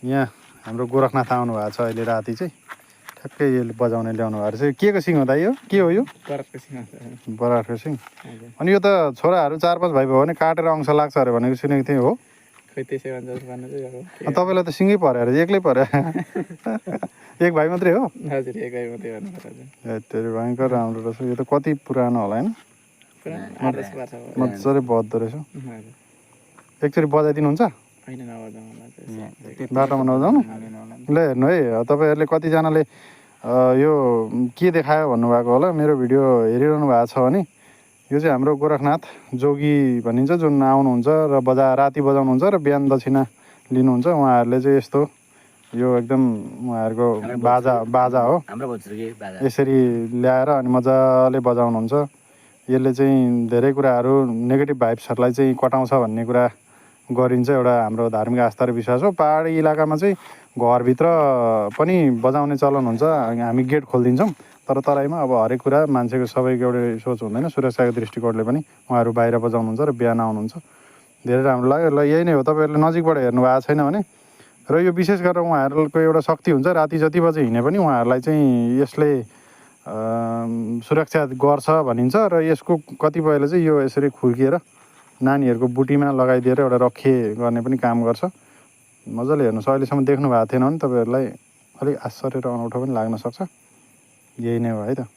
यहाँ हाम्रो गोरखनाथ आउनु भएको छ अहिले राति चाहिँ ठ्याक्कै यसले बजाउने ल्याउनु भएको रहेछ के को सिङ हो दाइ यो के हो यो बराठको सिङ अनि यो त छोराहरू 4-5 भाइ भयो भने काटेर अंश लाग्छ अरे भनेको सुनेको थिएँ हो तपाईँलाई त सिँगै पर्यो अरे एक्लै पर्यो एक भाइ मात्रै हो त्यो भयङ्कर राम्रो रहेछ यो त कति पुरानो होला होइन मजाले बज्दो रहेछ एकचोटि बजाइदिनुहुन्छ बाटोमा नजाउनु ल हेर्नु है तपाईँहरूले कतिजनाले यो के देखायो भन्नुभएको होला मेरो भिडियो हेरिरहनु भएको छ भने यो चाहिँ हाम्रो गोरखनाथ जोगी भनिन्छ जुन आउनुहुन्छ र राति बजाउनुहुन्छ र बिहान दक्षिणा लिनुहुन्छ उहाँहरूले चाहिँ यस्तो यो एकदम उहाँहरूको बाजा हो यसरी ल्याएर अनि मजाले बजाउनुहुन्छ यसले चाहिँ धेरै कुराहरू नेगेटिभ भाइब्सहरूलाई चाहिँ कटाउँछ भन्ने कुरा गरिन्छ एउटा हाम्रो धार्मिक आस्था र विश्वास हो पहाडी इलाकामा चाहिँ घरभित्र पनि बजाउने चलन हुन्छ हामी गेट खोलिदिन्छौँ तर तराईमा अब हरेक कुरा मान्छेको सबैको एउटै सोच हुँदैन सुरक्षाको दृष्टिकोणले पनि उहाँहरू बाहिर बजाउनुहुन्छ र बिहान आउनुहुन्छ धेरै राम्रो लाग्यो ल यही नै हो तपाईँहरूले नजिकबाट हेर्नु भएको छैन भने र यो विशेष गरेर उहाँहरूको एउटा शक्ति हुन्छ राति जति बजे हिँडे पनि उहाँहरूलाई चाहिँ यसले सुरक्षा गर्छ भनिन्छ र यसको कतिपयले चाहिँ यो यसरी खुर्किएर नानीहरूको बुटीमा लगाइदिएर एउटा रखे गर्ने पनि काम गर्छ मजाले हेर्नुहोस् अहिलेसम्म देख्नु भएको थिएन भने तपाईँहरूलाई अलिक आश्चर्य र अनौठो पनि लाग्न सक्छ यही नै हो है त